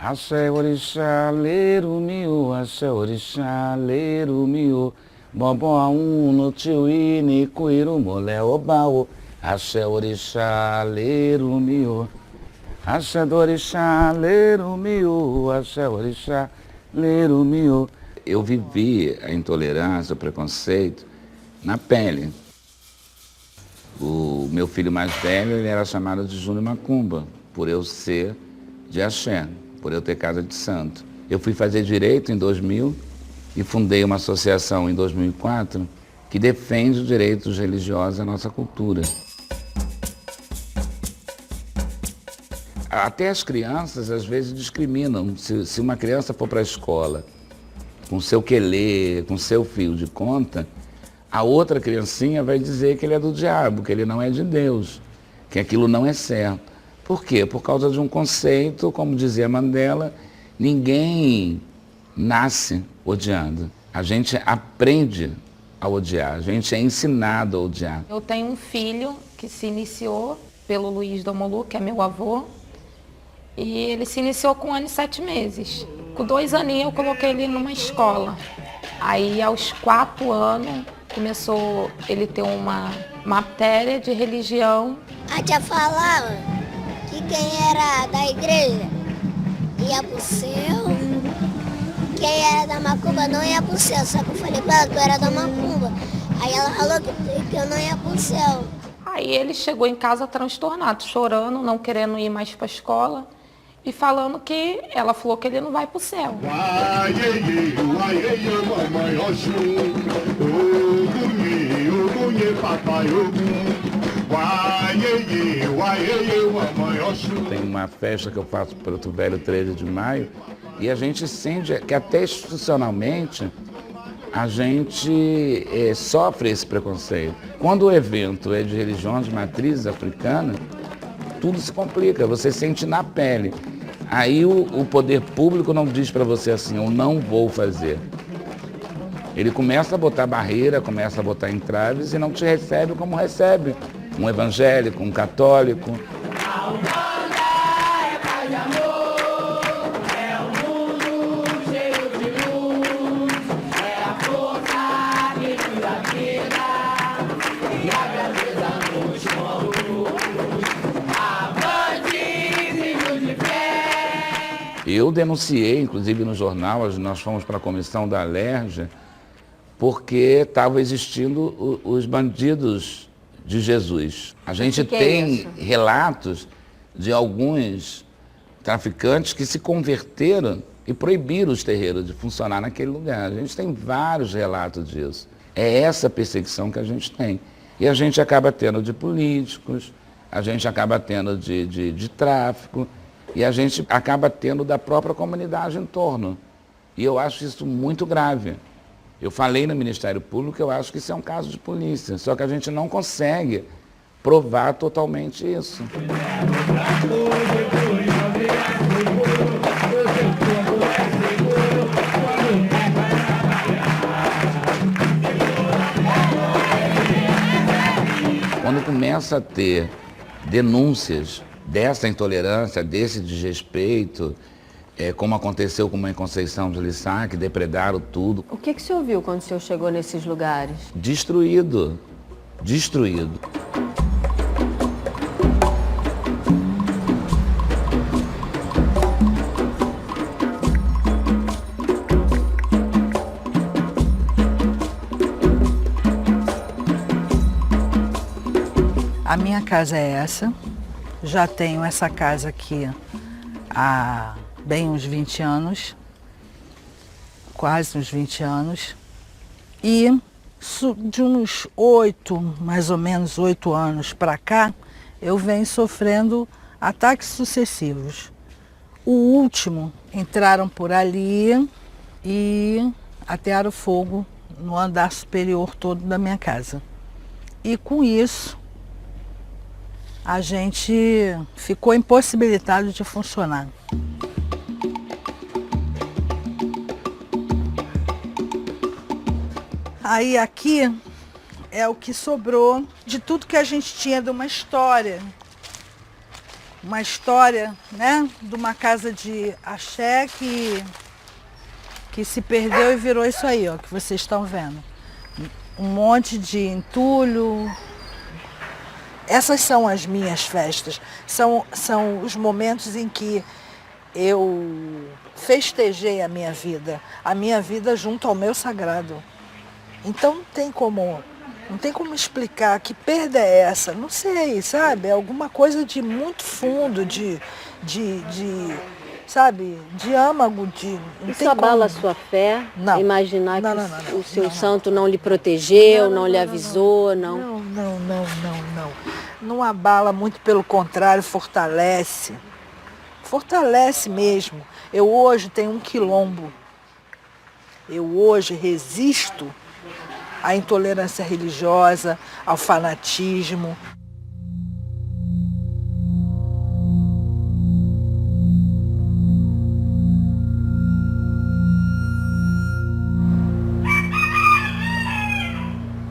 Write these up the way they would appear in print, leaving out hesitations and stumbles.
Axé orixá, lerumiô, axé orixá, lerumiô. Bombom a um no tio e cuiro molé obaô. Axé orixá, lerumiô. Axé do orixá, lerumiô, axé orixá, lerumiô. Eu vivi a intolerância, o preconceito na pele. O meu filho mais velho, ele era chamado de Júnior Macumba, por eu ser de axé, por eu ter casa de santo. Eu fui fazer direito em 2000 e fundei uma associação em 2004 que defende os direitos religiosos à nossa cultura. Até as crianças, às vezes, discriminam. Se uma criança for para a escola com seu quelê, com seu fio de conta, a outra criancinha vai dizer que ele é do diabo, que ele não é de Deus, que aquilo não é certo. Por quê? Por causa de um conceito, como dizia Mandela, ninguém nasce odiando. A gente aprende a odiar, a gente é ensinado a odiar. Eu tenho um filho que se iniciou pelo Luiz Domolu, que é meu avô, e ele se iniciou com 1 ano e 7 meses. Com 2 aninhos eu coloquei ele numa escola. Aí aos 4 anos começou ele ter uma matéria de religião. A tia falava que quem era da igreja ia pro céu, quem era da macumba não ia pro céu. Só que eu falei pra ela que eu era da macumba. Aí ela falou que eu não ia pro céu. Aí ele chegou em casa transtornado, chorando, não querendo ir mais para a escola e falando que ela falou que ele não vai para o céu. Tem uma festa que eu faço para o Velho 13 de maio e a gente sente que até institucionalmente a gente sofre esse preconceito. Quando o evento é de religiões de matriz africana, tudo se complica, você sente na pele. Aí o poder público não diz para você assim, eu não vou fazer. Ele começa a botar barreira, começa a botar entraves e não te recebe como recebe um evangélico, um católico. Eu denunciei, inclusive no jornal, nós fomos para a comissão da Alerj, porque estavam existindo os bandidos de Jesus. A gente tem relatos de alguns traficantes que se converteram e proibiram os terreiros de funcionar naquele lugar. A gente tem vários relatos disso. É essa perseguição que a gente tem. E a gente acaba tendo de políticos, a gente acaba tendo de tráfico, e a gente acaba tendo da própria comunidade em torno. E eu acho isso muito grave. Eu falei no Ministério Público que eu acho que isso é um caso de polícia, só que a gente não consegue provar totalmente isso. Quando começa a ter denúncias dessa intolerância, desse desrespeito, como aconteceu com a Mãe Conceição de Lissá, que depredaram tudo. O que o senhor viu quando o senhor chegou nesses lugares? Destruído, destruído. A minha casa é essa. Já tenho essa casa aqui há bem uns 20 anos, quase uns 20 anos. E de uns 8, mais ou menos 8 anos para cá, eu venho sofrendo ataques sucessivos. O último, entraram por ali e atearam fogo no andar superior todo da minha casa. E com isso, a gente ficou impossibilitado de funcionar. Aí aqui é o que sobrou de tudo que a gente tinha de uma história. uma história, né, de uma casa de axé que se perdeu e virou isso aí, ó, que vocês estão vendo. Um monte de entulho. Essas são as minhas festas, são os momentos em que eu festejei a minha vida junto ao meu sagrado. Então não tem como explicar que perda é essa, não sei, sabe? É alguma coisa de muito fundo, sabe, de âmago, não Isso tem abala a como. sua fé? Não. Imaginar Não, que não, não, o seu não, santo não lhe protegeu, não lhe não, avisou, não? Não. Não abala, muito pelo contrário, fortalece. Fortalece mesmo. Eu hoje tenho um quilombo. Eu hoje resisto à intolerância religiosa, ao fanatismo.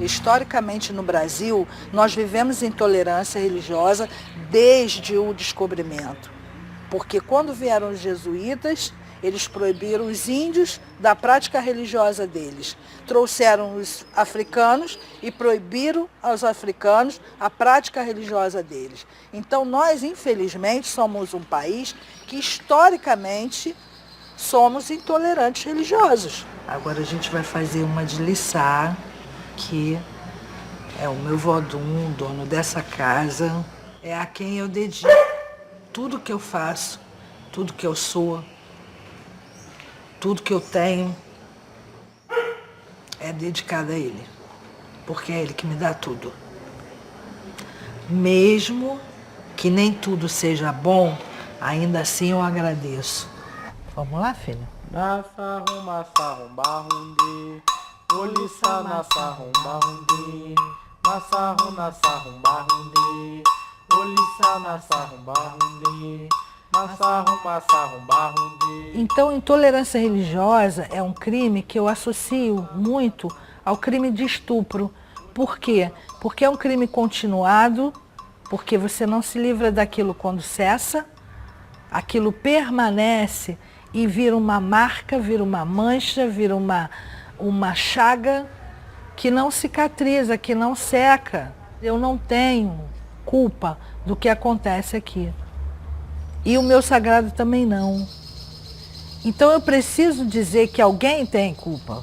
Historicamente no Brasil, nós vivemos intolerância religiosa desde o descobrimento. Porque quando vieram os jesuítas, eles proibiram os índios da prática religiosa deles. Trouxeram os africanos e proibiram aos africanos a prática religiosa deles. Então nós, infelizmente, somos um país que historicamente somos intolerantes religiosos. Agora a gente vai fazer uma de Lissá, que é o meu vodum, dono dessa casa, é a quem eu dedico tudo que eu faço, tudo que eu sou, tudo que eu tenho, é dedicado a ele, porque é ele que me dá tudo. Mesmo que nem tudo seja bom, ainda assim eu agradeço. Vamos lá, filho? Nasa rumasa rumbarunde, olissa nasa rumbarunde, nasa rumbarunde, olissa nasa rumbarunde, nasa rumbarunde. Então, intolerância religiosa é um crime que eu associo muito ao crime de estupro. Por quê? Porque é um crime continuado, porque você não se livra daquilo quando cessa, aquilo permanece e vira uma marca, vira uma mancha, vira uma chaga que não cicatriza, que não seca. Eu não tenho culpa do que acontece aqui. E o meu sagrado também não. Então eu preciso dizer que alguém tem culpa.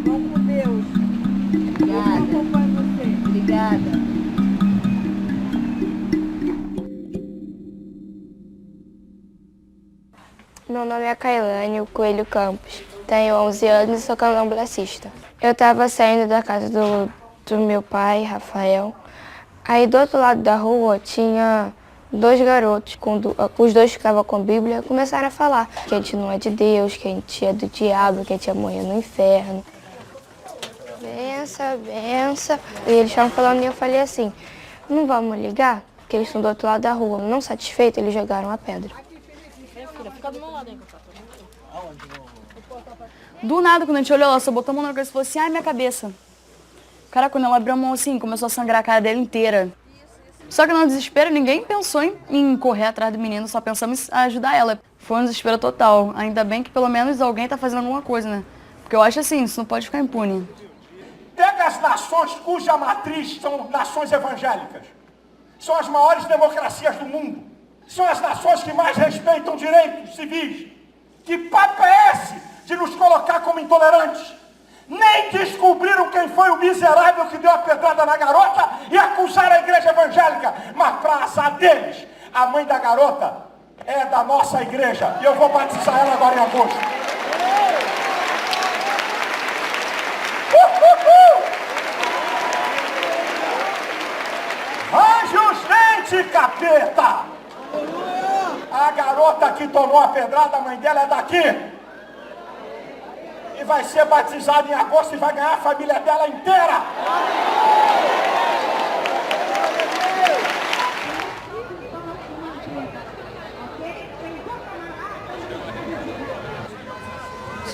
Vamos com Deus. Obrigada. Obrigada. Meu nome é Kailane Coelho Campos, tenho 11 anos e sou candomblessista. Eu estava saindo da casa do meu pai, Rafael. Aí do outro lado da rua tinha dois garotos, os dois ficavam com a Bíblia, começaram a falar que a gente não é de Deus, que a gente é do diabo, que a gente ia morrer no inferno. Benção, benção. E eles estavam falando e eu falei assim, não vamos ligar? Porque eles estão do outro lado da rua. Não satisfeitos, eles jogaram a pedra. Fica do meu lado aí, do nada, quando a gente olhou, ela só botou a mão na cabeça e falou assim, ai, minha cabeça. Cara, quando ela abriu a mão assim, começou a sangrar a cara dela inteira. Só que no desespero, ninguém pensou em correr atrás do menino, só pensamos em ajudar ela. Foi um desespero total. Ainda bem que pelo menos alguém tá fazendo alguma coisa, né? Porque eu acho assim, isso não pode ficar impune. Pega as nações cuja matriz são nações evangélicas. São as maiores democracias do mundo. São as nações que mais respeitam direitos civis. Que papo é esse de nos colocar como intolerantes? Nem descobriram quem foi o miserável que deu a pedrada na garota e acusaram a igreja evangélica. Mas para azar deles, a mãe da garota é da nossa igreja. E eu vou batizar ela agora em agosto. Range os dentes, capeta! A garota que tomou a pedrada, a mãe dela é daqui. E vai ser batizada em agosto e vai ganhar a família dela inteira.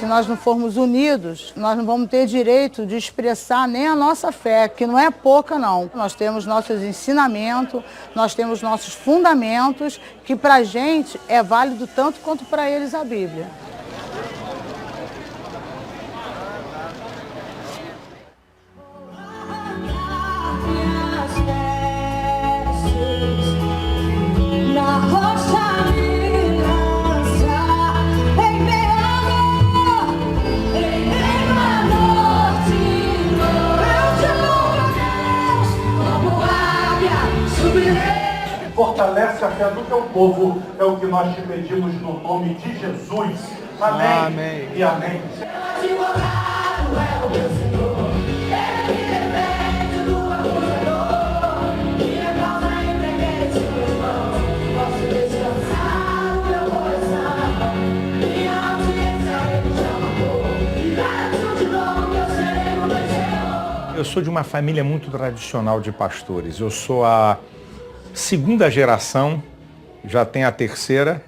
se nós não formos unidos, nós não vamos ter direito de expressar nem a nossa fé, que não é pouca não. Nós temos nossos ensinamentos, nós temos nossos fundamentos, que para a gente é válido tanto quanto para eles a Bíblia. Fortalece a fé do teu povo, é o que nós te pedimos no nome de Jesus. Amém. Amém. E amém. Eu sou de uma família muito tradicional de pastores. Eu sou a segunda geração, já tenho a terceira.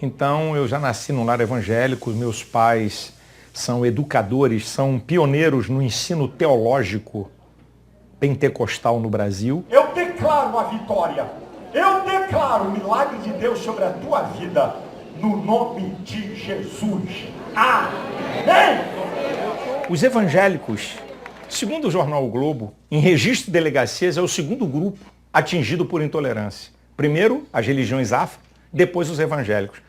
Então eu já nasci num lar evangélico, meus pais são educadores, são pioneiros no ensino teológico pentecostal no Brasil. Eu declaro a vitória, eu declaro o milagre de Deus sobre a tua vida, no nome de Jesus. Amém! Os evangélicos, segundo o jornal O Globo, em registro de delegacias é o segundo grupo atingido por intolerância. Primeiro, as religiões afro, depois os evangélicos.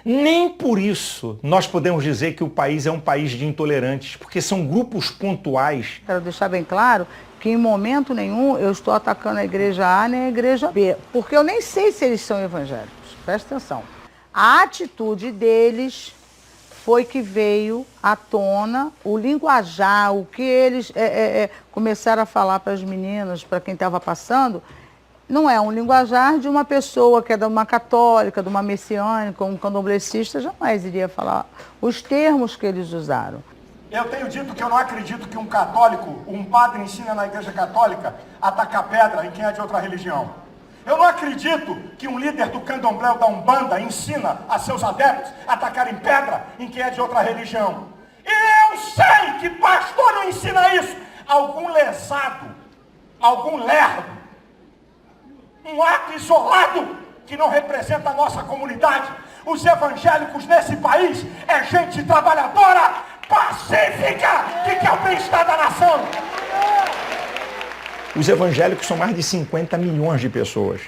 Nem por isso nós podemos dizer que o país é um país de intolerantes, porque são grupos pontuais. Quero deixar bem claro que em momento nenhum eu estou atacando a igreja A nem a igreja B, porque eu nem sei se eles são evangélicos. Presta atenção. A atitude deles foi que veio à tona, o linguajar, o que eles começaram a falar para as meninas, para quem estava passando, não é um linguajar de uma pessoa que é de uma católica, de uma messiânica, um candomblessista, jamais iria falar os termos que eles usaram. Eu tenho dito que eu não acredito que um católico, um padre ensina na igreja católica a tacar pedra em quem é de outra religião. Eu não acredito que um líder do candomblé ou da Umbanda ensina a seus adeptos a tacarem pedra em quem é de outra religião. E eu sei que pastor não ensina isso. Algum lesado, algum lerdo, um ato isolado que não representa a nossa comunidade. Os evangélicos nesse país é gente trabalhadora, pacífica, que quer o bem-estar da nação. Os evangélicos são mais de 50 milhões de pessoas.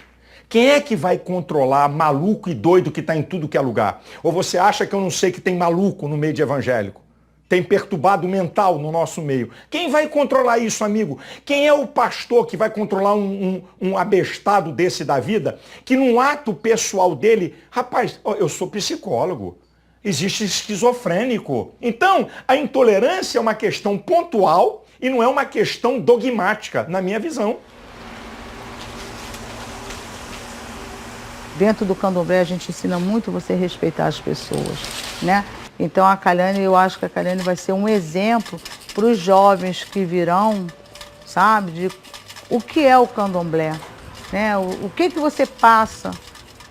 Quem é que vai controlar maluco e doido que está em tudo que é lugar? Ou você acha que eu não sei que tem maluco no meio de evangélico? Tem perturbado mental no nosso meio. Quem vai controlar isso, amigo? Quem é o pastor que vai controlar um abestado desse da vida? Que num ato pessoal dele, rapaz, eu sou psicólogo, existe esquizofrênico. Então, a intolerância é uma questão pontual e não é uma questão dogmática, na minha visão. Dentro do candomblé a gente ensina muito você respeitar as pessoas, né? Então a Kalyane, eu acho que a Kalyane vai ser um exemplo para os jovens que virão, sabe, de o que é o candomblé, né? O que você passa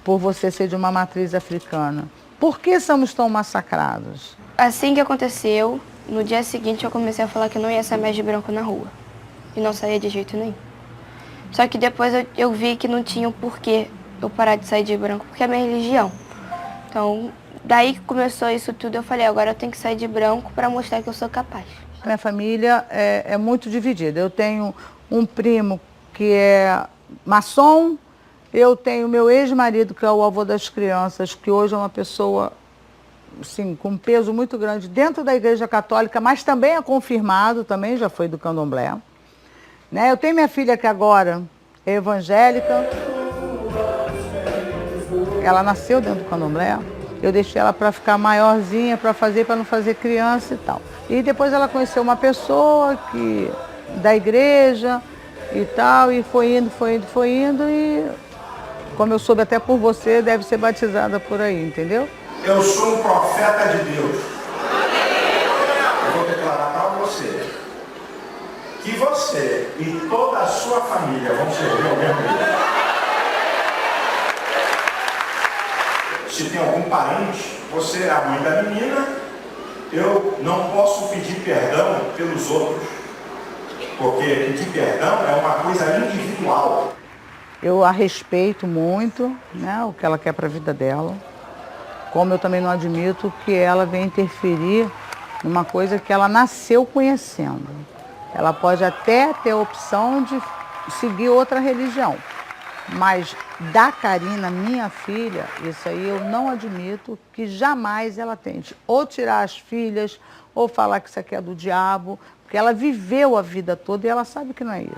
por você ser de uma matriz africana? Por que somos tão massacrados? Assim que aconteceu, no dia seguinte eu comecei a falar que não ia sair mais de branco na rua. E não saía de jeito nenhum. Só que depois eu vi que não tinha o porquê eu parar de sair de branco, porque é a minha religião. Então, daí que começou isso tudo, eu falei, agora eu tenho que sair de branco para mostrar que eu sou capaz. Minha família é muito dividida. Eu tenho um primo que é maçom, eu tenho meu ex-marido, que é o avô das crianças, que hoje é uma pessoa assim, com um peso muito grande dentro da igreja católica, mas também é confirmado, também já foi do candomblé. Né? Eu tenho minha filha que agora é evangélica. Ela nasceu dentro do candomblé. Eu deixei ela para ficar maiorzinha, para não fazer criança e tal. E depois ela conheceu uma pessoa da igreja e tal, e foi indo, e como eu soube até por você, deve ser batizada por aí, entendeu? Eu sou um profeta de Deus. Eu vou declarar para você que você e toda a sua família vão servir ao mesmo Deus. Se tem algum parente, você é a mãe da menina Eu não posso pedir perdão pelos outros, porque pedir perdão é uma coisa individual. Eu a respeito muito, né, o que ela quer para a vida dela, como eu também não admito que ela venha interferir numa coisa que ela nasceu conhecendo. Ela pode até ter a opção de seguir outra religião, mas da Karina, minha filha, isso aí eu não admito que jamais ela tente ou tirar as filhas, ou falar que isso aqui é do diabo, porque ela viveu a vida toda e ela sabe que não é isso.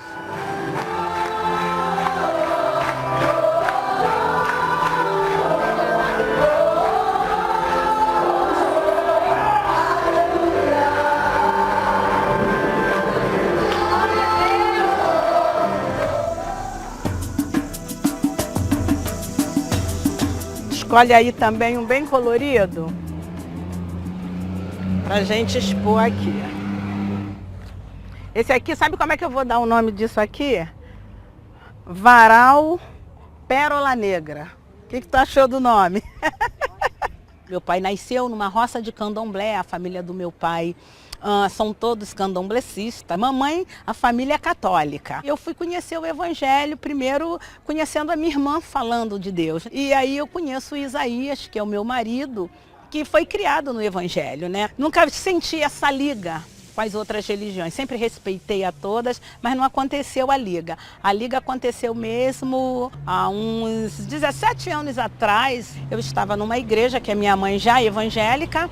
Escolhe aí também um bem colorido pra gente expor aqui. Esse aqui, sabe como é que eu vou dar o nome disso aqui? Varal Pérola Negra. O que tu achou do nome? Meu pai nasceu numa roça de candomblé, a família do meu pai são todos candomblecistas. Mamãe, a família é católica. Eu fui conhecer o evangelho primeiro conhecendo a minha irmã falando de Deus. E aí eu conheço o Isaías, que é o meu marido, que foi criado no evangelho, né? Nunca senti essa liga com as outras religiões. Sempre respeitei a todas, mas não aconteceu a liga. A liga aconteceu mesmo há uns 17 anos atrás. Eu estava numa igreja, que a minha mãe já é evangélica,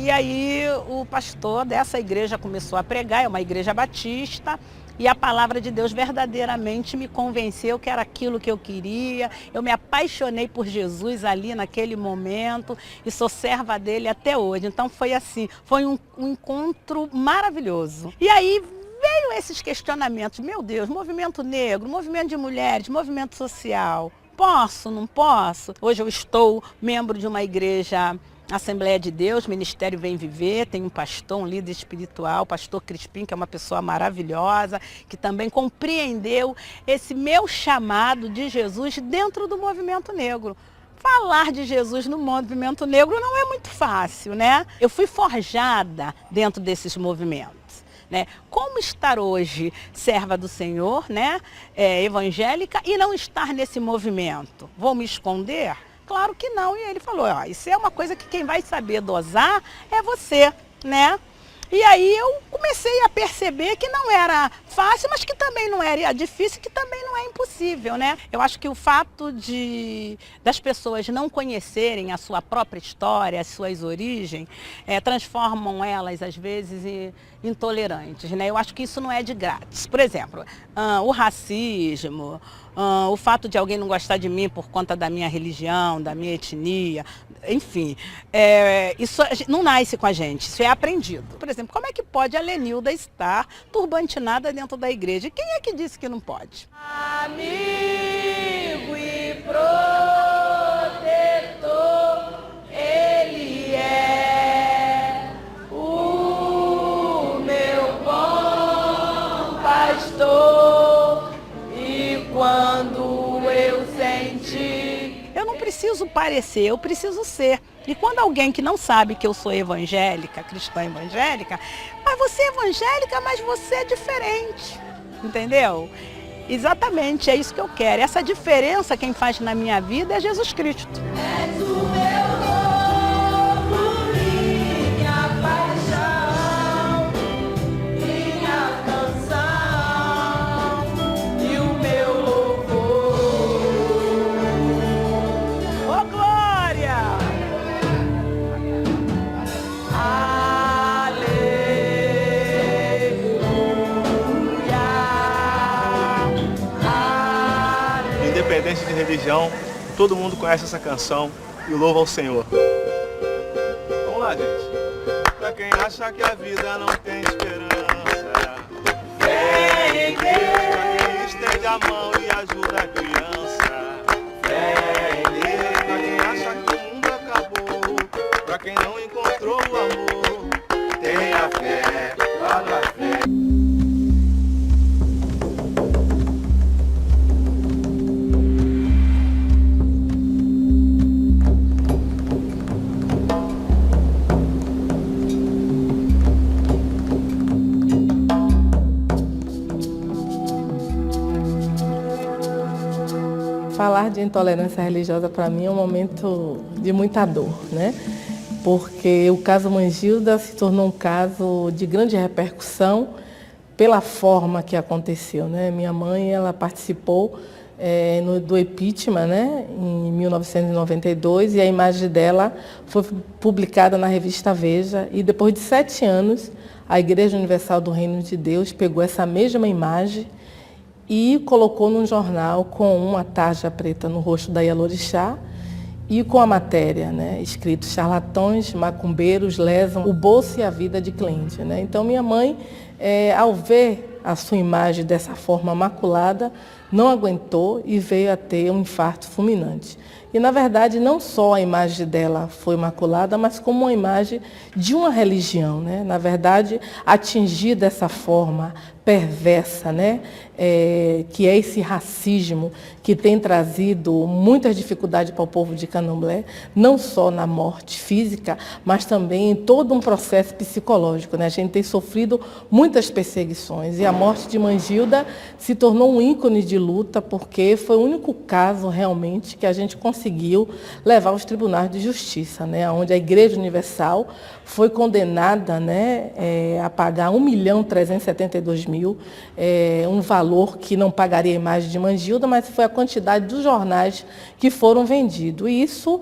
e aí o pastor dessa igreja começou a pregar, é uma igreja batista, e a palavra de Deus verdadeiramente me convenceu que era aquilo que eu queria. Eu me apaixonei por Jesus ali naquele momento e sou serva dele até hoje. Então foi assim, foi um encontro maravilhoso. E aí veio esses questionamentos, meu Deus, movimento negro, movimento de mulheres, movimento social, posso, não posso? Hoje eu estou membro de uma igreja Assembleia de Deus, Ministério Vem Viver, tem um pastor, um líder espiritual, o pastor Crispim, que é uma pessoa maravilhosa, que também compreendeu esse meu chamado de Jesus dentro do movimento negro. Falar de Jesus no movimento negro não é muito fácil, né? Eu fui forjada dentro desses movimentos, né? Como estar hoje serva do Senhor, né? Evangélica, e não estar nesse movimento? Vou me esconder? Claro que não, e ele falou, isso é uma coisa que quem vai saber dosar é você, né? E aí eu comecei a perceber que não era fácil, mas que também não era difícil, que também não é impossível, né? Eu acho que o fato das pessoas não conhecerem a sua própria história, as suas origens, transformam elas, às vezes, em intolerantes, né? Eu acho que isso não é de grátis. Por exemplo, o racismo, o fato de alguém não gostar de mim por conta da minha religião, da minha etnia, enfim, isso não nasce com a gente, isso é aprendido. Por exemplo, como é que pode a Lenilda estar turbantinada dentro da igreja? E quem é que disse que não pode? Amigo e protetor, ele é o meu bom pastor. E quando eu senti, eu não preciso parecer, eu preciso ser. E quando alguém que não sabe que eu sou evangélica, cristã evangélica, mas você é evangélica, mas você é diferente, entendeu? Exatamente, é isso que eu quero. Essa diferença quem faz na minha vida é Jesus Cristo. És o meu novo, minha paixão, minha canção e o meu louvor. Ô glória! Independente de religião, todo mundo conhece essa canção e louva ao Senhor. Vamos lá, gente. Pra quem acha que a vida não tem esperança, fé em Deus. Pra quem estende a mão e ajuda a criança, fé em Deus. Pra quem acha que o mundo acabou, pra quem não encontrou o amor, tenha fé, vá na fé. Falar de intolerância religiosa para mim é um momento de muita dor, né? Porque o caso Mangilda se tornou um caso de grande repercussão pela forma que aconteceu, né? Minha mãe, ela participou do impeachment, né, em 1992, e a imagem dela foi publicada na revista Veja, e depois de 7 anos, a Igreja Universal do Reino de Deus pegou essa mesma imagem e colocou num jornal com uma tarja preta no rosto da Ialorixá e com a matéria, né, escrito: charlatões, macumbeiros lesam o bolso e a vida de cliente, né? Então minha mãe, ao ver a sua imagem dessa forma maculada, não aguentou e veio a ter um infarto fulminante. E, na verdade, não só a imagem dela foi maculada, mas como uma imagem de uma religião, né? Na verdade, atingir dessa forma perversa, né? Que é esse racismo que tem trazido muitas dificuldades para o povo de Candomblé, não só na morte física, mas também em todo um processo psicológico, né? A gente tem sofrido muitas perseguições e a morte de Mangilda se tornou um ícone de luta, porque foi o único caso realmente que a gente conseguiu levar aos tribunais de justiça, né? Onde a Igreja Universal foi condenada, né, a pagar 1.372.000, um valor que não pagaria a imagem de Mangilda, mas foi a quantidade dos jornais que foram vendidos. E isso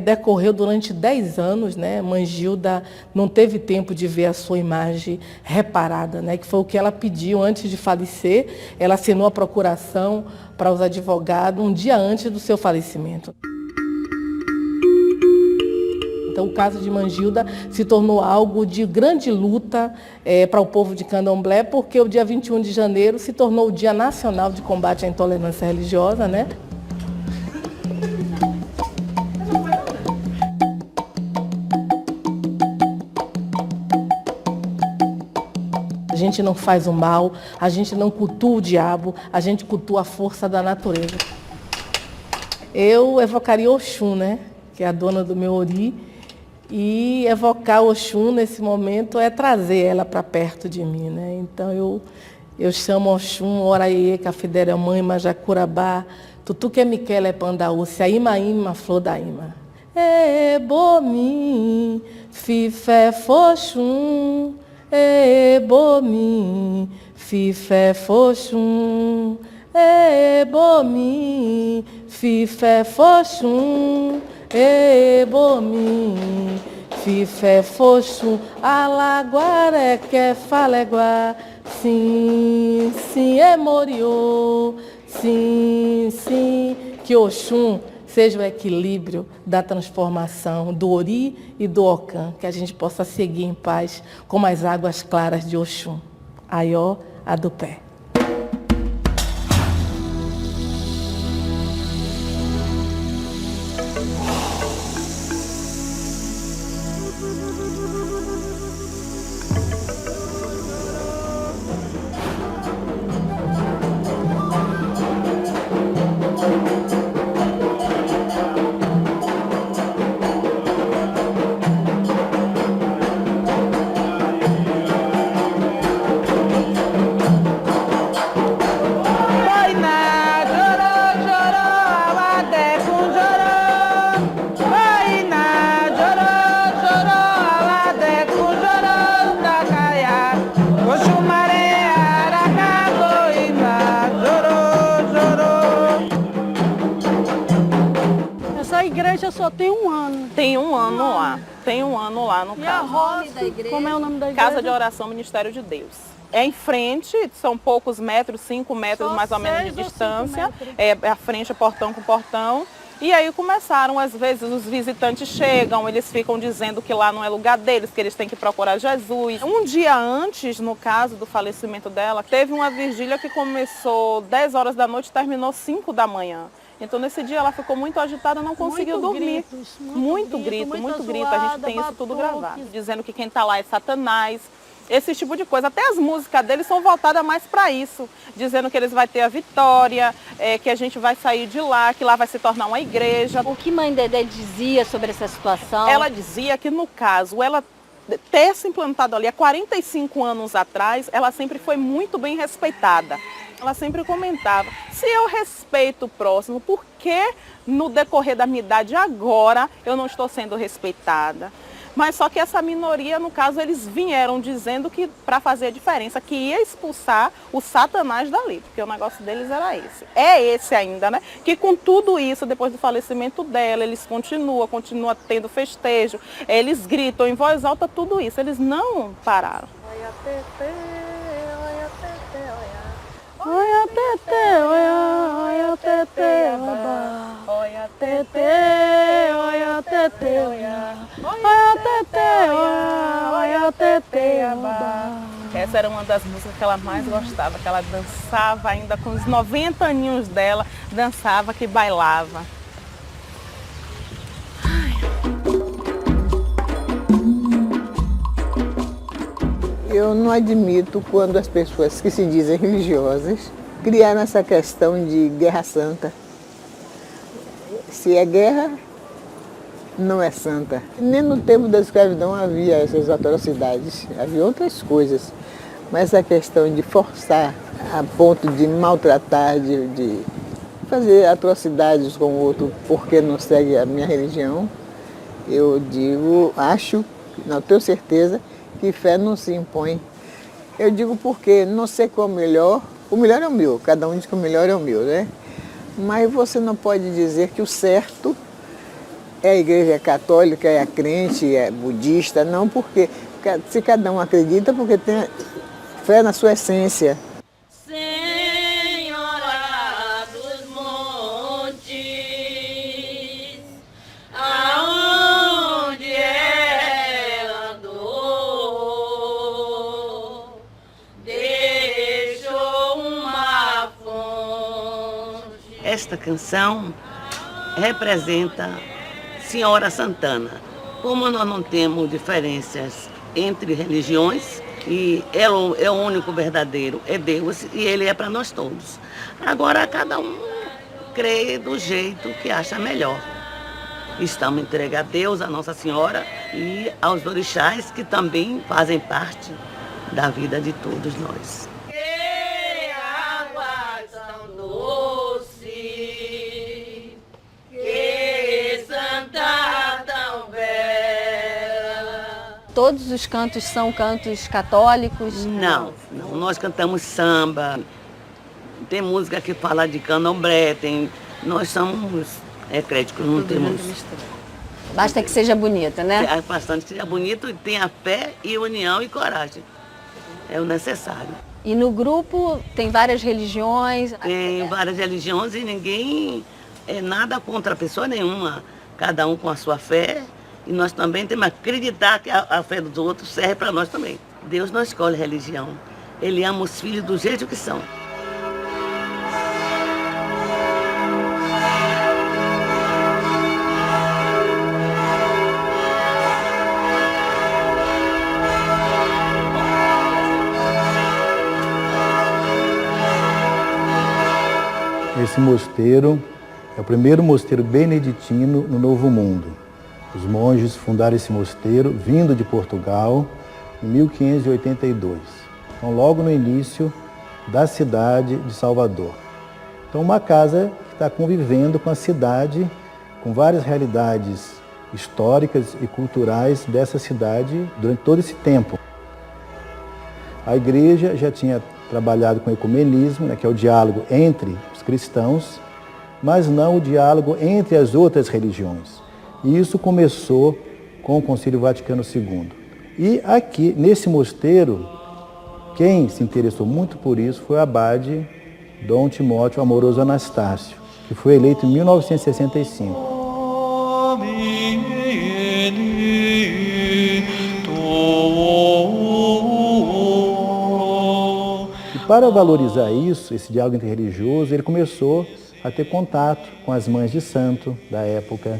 decorreu durante 10 anos, né? Mangilda não teve tempo de ver a sua imagem reparada, né? Que foi o que ela pediu antes de falecer. Ela assinou a procuração para os advogados um dia antes do seu falecimento. Então, o caso de Mangilda se tornou algo de grande luta para o povo de Candomblé, porque o dia 21 de janeiro se tornou o Dia Nacional de Combate à Intolerância Religiosa, né? A gente não faz o mal, a gente não cultua o diabo, a gente cultua a força da natureza. Eu evocaria Oxum, né? Que é a dona do meu ori. E evocar Oxum nesse momento é trazer ela para perto de mim, né? Então eu chamo Oxum, Oraie, Cafidéria Mãe, Majacurabá, Tutuque Miquela é Pandaú, Saíma Ima, Flor da Ima. Bomi, Fifé Foxum, Bomi, Fifé Foxum, Bomi, Fifé Foxum, Bomi, Fifé Foxum, Alaguaré, Kefaleguá, sim, sim, Moriô, sim, sim, que Oxum seja o equilíbrio da transformação do Ori e do Ocã, que a gente possa seguir em paz como as águas claras de Oxum. Aió, Adupé. igreja só tem um ano. Tem um ano lá. Tem um ano lá no caso. E a roça, como é o nome da igreja? Casa de Oração Ministério de Deus. É em frente, são poucos metros, 5 metros só mais ou menos de distância. É a frente, é portão com portão. E aí começaram, às vezes, os visitantes chegam, eles ficam dizendo que lá não é lugar deles, que eles têm que procurar Jesus. Um dia antes, no caso do falecimento dela, teve uma vigília que começou 10 horas da noite e terminou 5 da manhã. Então, nesse dia, ela ficou muito agitada, não conseguiu dormir. Muito grito. A gente tem isso tudo gravado. Dizendo que quem está lá é Satanás. Esse tipo de coisa. Até as músicas deles são voltadas mais para isso. Dizendo que eles vão ter a vitória, que a gente vai sair de lá, que lá vai se tornar uma igreja. O que mãe Dedé dizia sobre essa situação? Ela dizia que, no caso, ela ter se implantado ali há 45 anos atrás, ela sempre foi muito bem respeitada. Ela sempre comentava, se eu respeito o próximo, por que no decorrer da minha idade agora eu não estou sendo respeitada? Mas só que essa minoria, no caso, eles vieram dizendo que para fazer a diferença, que ia expulsar o Satanás dali, porque o negócio deles era esse. É esse ainda, né? Que com tudo isso, depois do falecimento dela, eles continuam tendo festejo, eles gritam em voz alta tudo isso, eles não pararam. Olha Tete, olha Tete, olha. Olha Tete, olha Tete, babá. Olha Tete, olha Tete, olha. Olha Tete, olha Tete, babá. Essa era uma das músicas que ela mais gostava, que ela dançava ainda com os 90 aninhos dela, dançava que bailava. Eu não admito quando as pessoas que se dizem religiosas criaram essa questão de guerra santa. Se é guerra, não é santa. Nem no tempo da escravidão havia essas atrocidades, havia outras coisas. Mas a questão de forçar a ponto de maltratar, de fazer atrocidades com o outro porque não segue a minha religião, eu digo, acho, não tenho certeza, que fé não se impõe. Eu digo porque não sei qual é o melhor é o meu, cada um diz que o melhor é o meu, né? Mas você não pode dizer que o certo é a igreja católica, é a crente, é budista, não, porque se cada um acredita, porque tem fé na sua essência. Esta canção representa Senhora Santana. Como nós não temos diferenças entre religiões, e ela é o único verdadeiro, é Deus, e Ele é para nós todos. Agora, cada um crê do jeito que acha melhor. Estamos entregues a Deus, a Nossa Senhora e aos orixás, que também fazem parte da vida de todos nós. Todos os cantos são cantos católicos? Não, nós cantamos samba, tem música que fala de candomblé, nós somos ecléticos, não temos... Basta que seja bonita, né? É bastante que seja bonito e tenha fé e união e coragem, é o necessário. E no grupo tem várias religiões? Tem várias religiões e ninguém é nada contra pessoa nenhuma, cada um com a sua fé. E nós também temos que acreditar que a fé dos outros serve para nós também. Deus não escolhe religião. Ele ama os filhos do jeito que são. Esse mosteiro é o primeiro mosteiro beneditino no Novo Mundo. Os monges fundaram esse mosteiro vindo de Portugal em 1582. Então, logo no início da cidade de Salvador. Então, uma casa que está convivendo com a cidade, com várias realidades históricas e culturais dessa cidade durante todo esse tempo. A igreja já tinha trabalhado com o ecumenismo, né, que é o diálogo entre os cristãos, mas não o diálogo entre as outras religiões. E isso começou com o Concílio Vaticano II. E aqui, nesse mosteiro, quem se interessou muito por isso foi o abade Dom Timóteo Amoroso Anastácio, que foi eleito em 1965. E para valorizar isso, esse diálogo interreligioso, ele começou a ter contato com as mães de santo da época.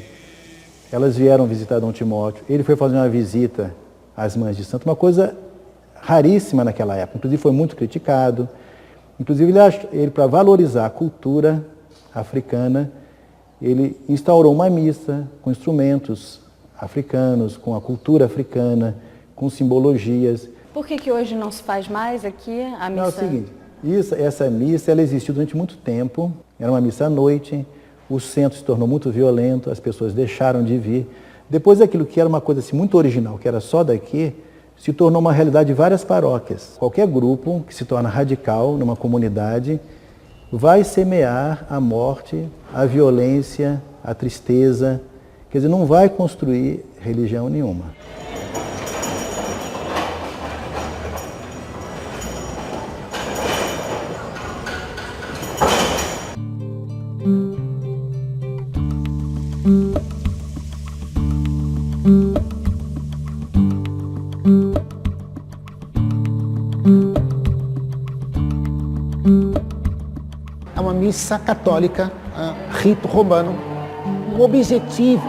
Elas vieram visitar Dom Timóteo, ele foi fazer uma visita às mães de santo, uma coisa raríssima naquela época, inclusive foi muito criticado. Inclusive ele para valorizar a cultura africana, ele instaurou uma missa com instrumentos africanos, com a cultura africana, com simbologias. Por que hoje não se faz mais aqui a missa? Não, é o seguinte, Essa missa ela existiu durante muito tempo, era uma missa à noite, o centro se tornou muito violento, as pessoas deixaram de vir. Depois aquilo que era uma coisa assim, muito original, que era só daqui, se tornou uma realidade de várias paróquias. Qualquer grupo que se torna radical numa comunidade vai semear a morte, a violência, a tristeza, quer dizer, não vai construir religião nenhuma. É uma missa católica, rito romano. O objetivo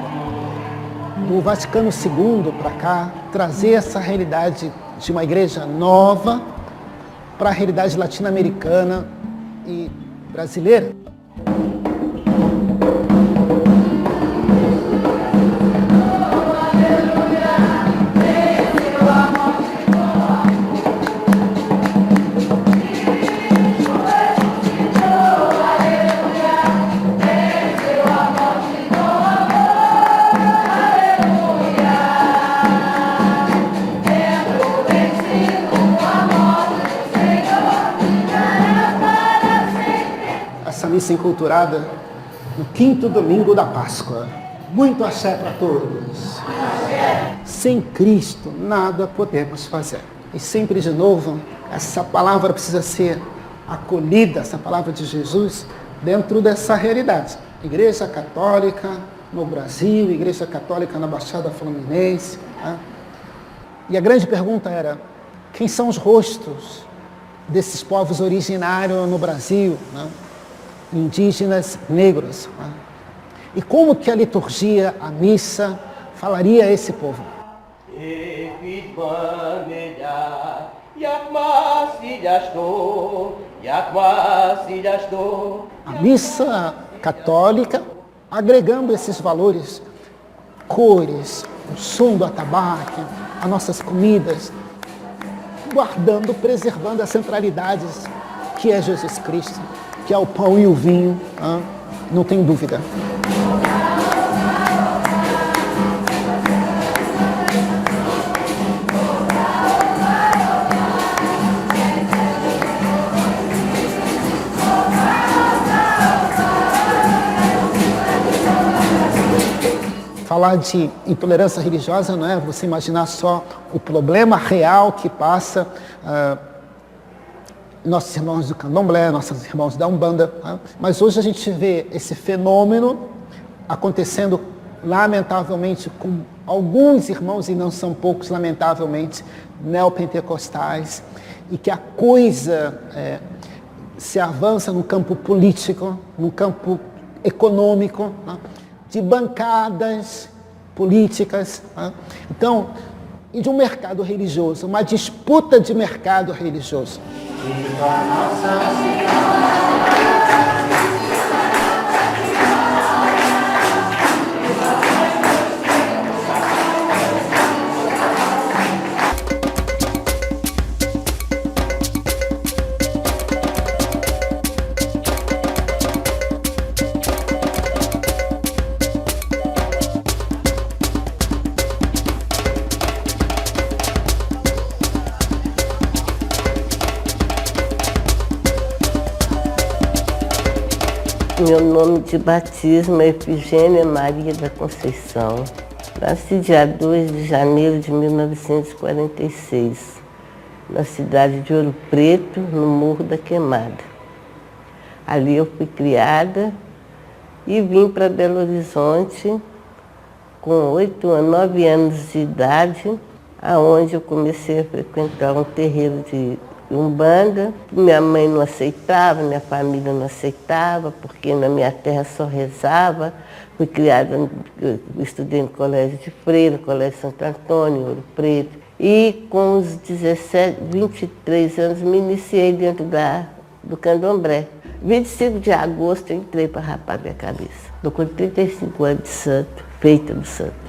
do Vaticano II para cá, trazer essa realidade de uma igreja nova para a realidade latino-americana e brasileira. Essa missa enculturada no 5º domingo da Páscoa. Muito axé para todos. Sem Cristo, nada podemos fazer. E sempre de novo, essa palavra precisa ser acolhida, essa palavra de Jesus, dentro dessa realidade. Igreja Católica no Brasil, Igreja Católica na Baixada Fluminense. Tá? E a grande pergunta era, quem são os rostos desses povos originários no Brasil, né? Indígenas, negros? Né? E como que a liturgia, a missa, falaria a esse povo? A missa católica, agregando esses valores, cores, o som do atabaque, as nossas comidas, guardando, preservando as centralidades que é Jesus Cristo, que é o pão e o vinho, não tem dúvida. Falar de intolerância religiosa não é você imaginar só o problema real que passa nossos irmãos do Candomblé, nossos irmãos da Umbanda, mas hoje a gente vê esse fenômeno acontecendo, lamentavelmente, com alguns irmãos, e não são poucos, lamentavelmente, neopentecostais, e que a coisa se avança no campo político, no campo econômico, de bancadas políticas, então, e de um mercado religioso, uma disputa de mercado religioso. Meu nome de batismo é Efigênia Maria da Conceição. Nasci dia 2 de janeiro de 1946, na cidade de Ouro Preto, no Morro da Queimada. Ali eu fui criada e vim para Belo Horizonte com 9 anos de idade, aonde eu comecei a frequentar um terreiro de Umbanda. Minha mãe não aceitava, minha família não aceitava, porque na minha terra só rezava. Fui criada, estudei no Colégio de Freira, no Colégio Santo Antônio, Ouro Preto. E com os 23 anos me iniciei dentro do Candomblé. 25 de agosto eu entrei para rapar minha cabeça. Estou com 35 anos de santo, feita do santo.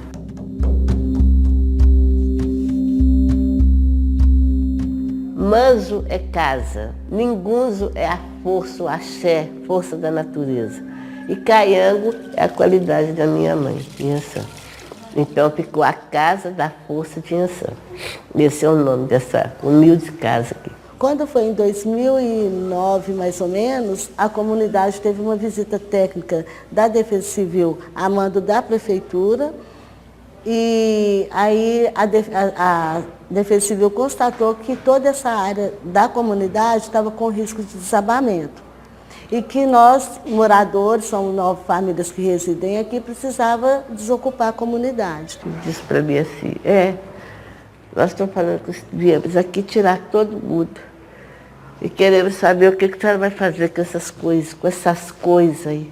Manzo é casa, ningunzo é a força, o axé, força da natureza. E caiango é a qualidade da minha mãe, Inhansã. Então ficou a Casa da Força de Inhansã. Esse é o nome dessa humilde casa aqui. Quando foi em 2009, mais ou menos, a comunidade teve uma visita técnica da Defesa Civil a mando da Prefeitura. E aí a Defesa Civil constatou que toda essa área da comunidade estava com risco de desabamento. E que nós, moradores, são 9 famílias que residem aqui, precisava desocupar a comunidade. Disse para mim assim, nós estamos falando que viemos aqui tirar todo mundo. E queremos saber o que a senhora vai fazer com essas coisas aí.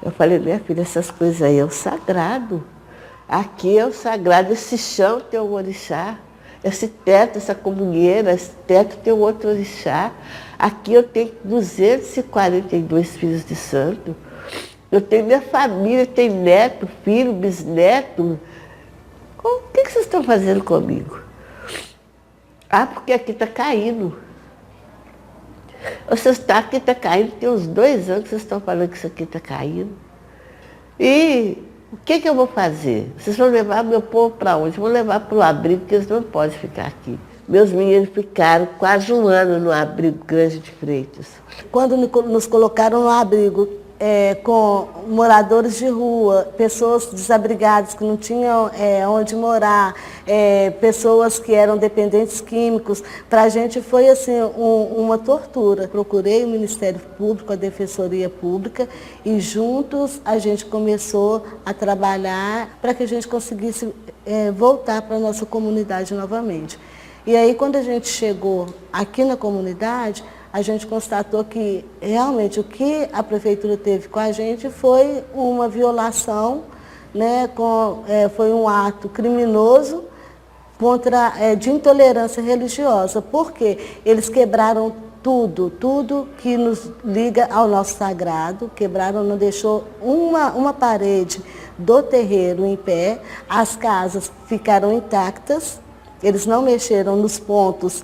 Eu falei, minha filha, essas coisas aí é o sagrado. Aqui é o sagrado, esse chão tem um orixá, esse teto, essa comunheira, esse teto tem um outro orixá. Aqui eu tenho 242 filhos de santo. Eu tenho minha família, tenho neto, filho, bisneto. O que vocês estão fazendo comigo? Ah, porque aqui está caindo. Aqui está caindo, tem uns 2 anos que vocês estão falando que isso aqui está caindo. E o que eu vou fazer? Vocês vão levar meu povo para onde? Vão levar para o abrigo, porque eles não podem ficar aqui. Meus meninos ficaram quase 1 ano no abrigo Grande de Freitas. Quando nos colocaram no abrigo com moradores de rua, pessoas desabrigadas que não tinham onde morar, pessoas que eram dependentes químicos, para a gente foi assim, uma tortura. Procurei o Ministério Público, a Defensoria Pública, e juntos a gente começou a trabalhar para que a gente conseguisse voltar para a nossa comunidade novamente. E aí, quando a gente chegou aqui na comunidade, a gente constatou que realmente o que a prefeitura teve com a gente foi uma violação, né, foi um ato criminoso de intolerância religiosa, porque eles quebraram tudo que nos liga ao nosso sagrado, quebraram, não deixou uma parede do terreiro em pé, as casas ficaram intactas. Eles não mexeram nos pontos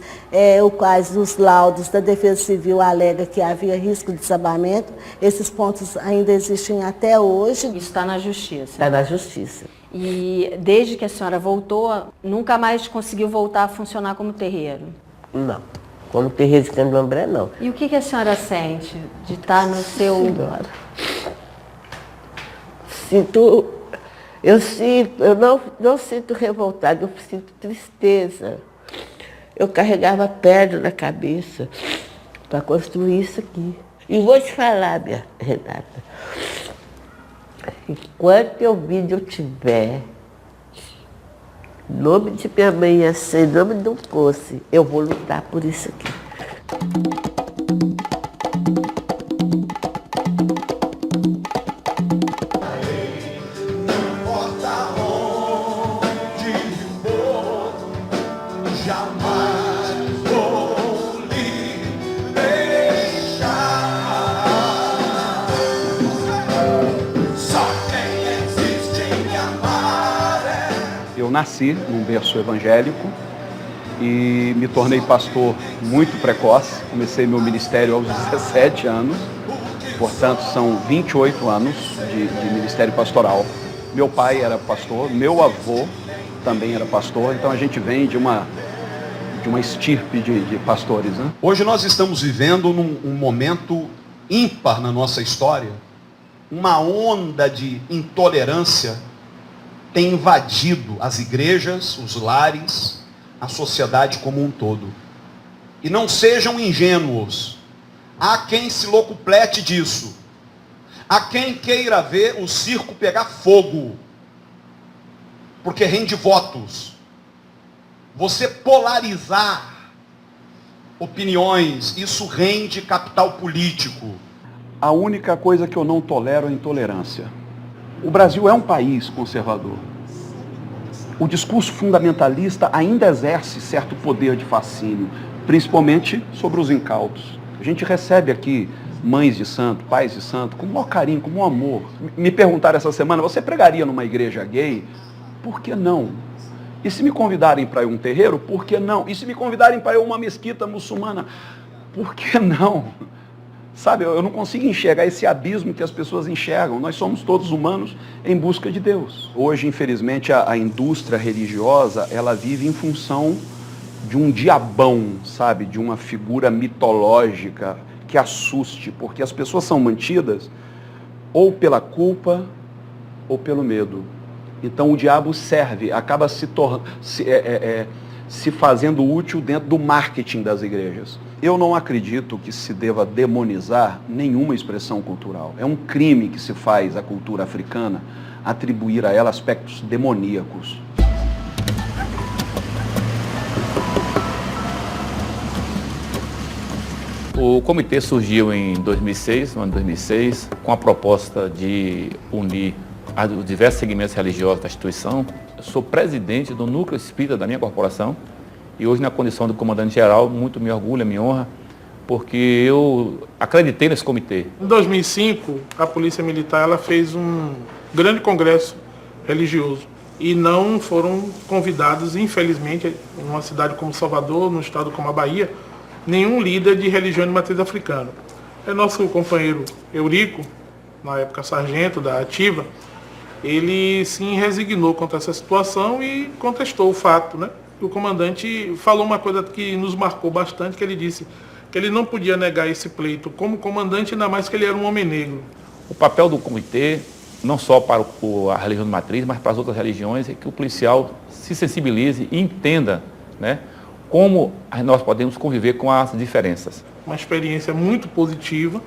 os quais os laudos da Defesa Civil alegam que havia risco de desabamento. Esses pontos ainda existem até hoje. Isso está na Justiça. Está na Justiça. E desde que a senhora voltou, nunca mais conseguiu voltar a funcionar como terreiro? Não. Como terreiro de candomblé, não. E o que a senhora sente de estar no seu... Senhora, eu não sinto revoltada, eu sinto tristeza. Eu carregava pedra na cabeça para construir isso aqui. E vou te falar, minha Renata, enquanto eu tiver, em nome de minha mãe, em nome de um poço, eu vou lutar por isso aqui. Eu nasci num berço evangélico e me tornei pastor muito precoce. Comecei meu ministério aos 17 anos, portanto são 28 anos de ministério pastoral. Meu pai era pastor, meu avô também era pastor, então a gente vem de uma estirpe de pastores, né? Hoje nós estamos vivendo um momento ímpar na nossa história. Uma onda de intolerância tem invadido as igrejas, os lares, a sociedade como um todo. E não sejam ingênuos. Há quem se locuplete disso. Há quem queira ver o circo pegar fogo, porque rende votos. Você polarizar opiniões, isso rende capital político. A única coisa que eu não tolero é a intolerância. O Brasil é um país conservador. O discurso fundamentalista ainda exerce certo poder de fascínio, principalmente sobre os incautos. A gente recebe aqui mães de santo, pais de santo, com o maior carinho, com o maior amor. Me perguntaram essa semana, você pregaria numa igreja gay? Por que não? E se me convidarem para ir a um terreiro, por que não? E se me convidarem para ir a uma mesquita muçulmana, por que não? Sabe, eu não consigo enxergar esse abismo que as pessoas enxergam. Nós somos todos humanos em busca de Deus. Hoje, infelizmente, a indústria religiosa, ela vive em função de um diabão, sabe? De uma figura mitológica que assuste, porque as pessoas são mantidas ou pela culpa ou pelo medo. Então o diabo serve, acaba se fazendo útil dentro do marketing das igrejas. Eu não acredito que se deva demonizar nenhuma expressão cultural. É um crime que se faz à cultura africana atribuir a ela aspectos demoníacos. O comitê surgiu em 2006, no ano de 2006, com a proposta de unir os diversos segmentos religiosos da instituição. Eu sou presidente do núcleo espírita da minha corporação e hoje, na condição de comandante-geral, muito me orgulho, me honra, porque eu acreditei nesse comitê. Em 2005, a Polícia Militar ela fez um grande congresso religioso e não foram convidados, infelizmente, em uma cidade como Salvador, num estado como a Bahia, nenhum líder de religião de matriz africana. É nosso companheiro Eurico, na época sargento da Ativa, ele sim resignou contra essa situação e contestou o fato, né? O comandante falou uma coisa que nos marcou bastante, que ele disse que ele não podia negar esse pleito como comandante, ainda mais que ele era um homem negro. O papel do comitê, não só para a religião de matriz, mas para as outras religiões, é que o policial se sensibilize e entenda, né, como nós podemos conviver com as diferenças. Uma experiência muito positiva,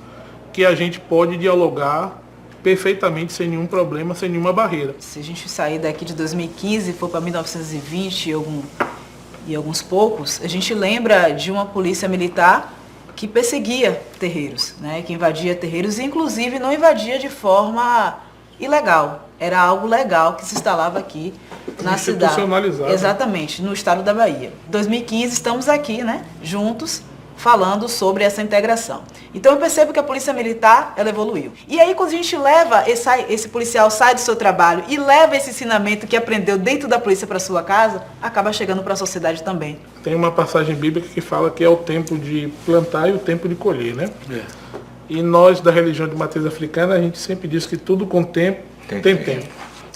que a gente pode dialogar perfeitamente, sem nenhum problema, sem nenhuma barreira. Se a gente sair daqui de 2015 e for para 1920 e alguns poucos, a gente lembra de uma polícia militar que perseguia terreiros, né, que invadia terreiros e inclusive não invadia de forma ilegal. Era algo legal que se instalava aqui na cidade. Institucionalizado. Exatamente, no estado da Bahia. Em 2015 estamos aqui, né, juntos, falando sobre essa integração. Então eu percebo que a Polícia Militar, ela evoluiu. E aí quando a gente leva, esse policial sai do seu trabalho e leva esse ensinamento que aprendeu dentro da polícia para sua casa, acaba chegando para a sociedade também. Tem uma passagem bíblica que fala que é o tempo de plantar e o tempo de colher, né? É. E nós da religião de matriz africana, a gente sempre diz que tudo com tempo tem tempo.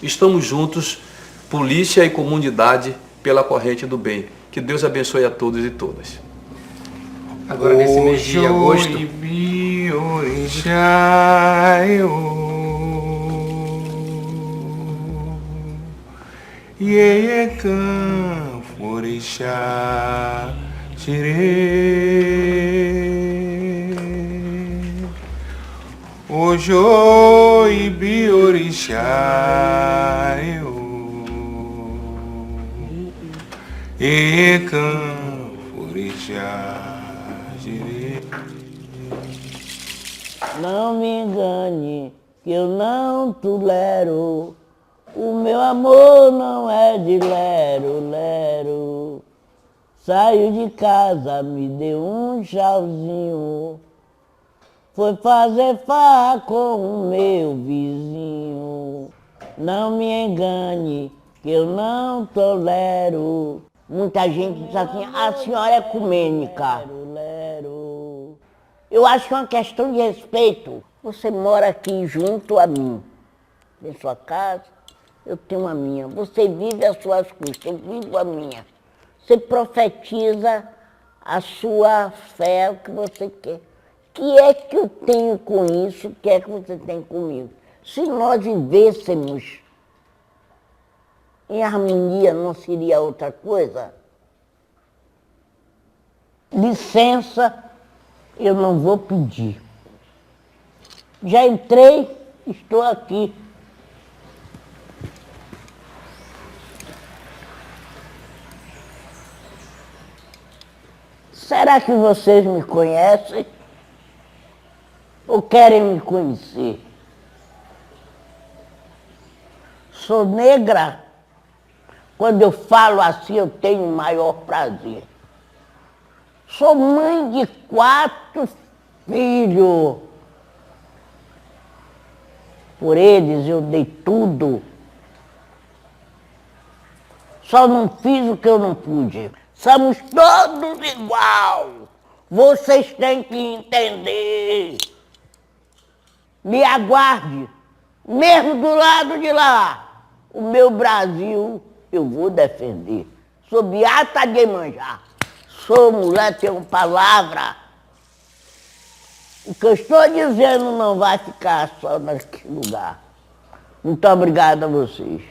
Estamos juntos, polícia e comunidade, pela corrente do bem. Que Deus abençoe a todos e todas. Agora nesse mês de agosto. Ojo ibi orixá ekan orixá. Não me engane, que eu não tolero. O meu amor não é de lero. Saio de casa, me deu um tchauzinho. Foi fazer farra com o meu vizinho. Não me engane, que eu não tolero. Muita gente diz assim, a senhora é ecumênica. Eu acho que é uma questão de respeito. Você mora aqui junto a mim. Tem sua casa, eu tenho a minha. Você vive as suas custas, eu vivo a minha. Você profetiza a sua fé, o que você quer. O que é que eu tenho com isso? O que é que você tem comigo? Se nós vivêssemos em harmonia, não seria outra coisa? Licença, eu não vou pedir. Já entrei, estou aqui. Será que vocês me conhecem? Ou querem me conhecer? Sou negra. Quando eu falo assim, eu tenho o maior prazer. Sou mãe de 4 filhos. Por eles eu dei tudo. Só não fiz o que eu não pude. Somos todos igual. Vocês têm que entender. Me aguarde, mesmo do lado de lá. O meu Brasil eu vou defender. Sou beata de Iemanjá. Sou mulher, tenho palavra. O que eu estou dizendo não vai ficar só naquele lugar. Muito obrigada a vocês.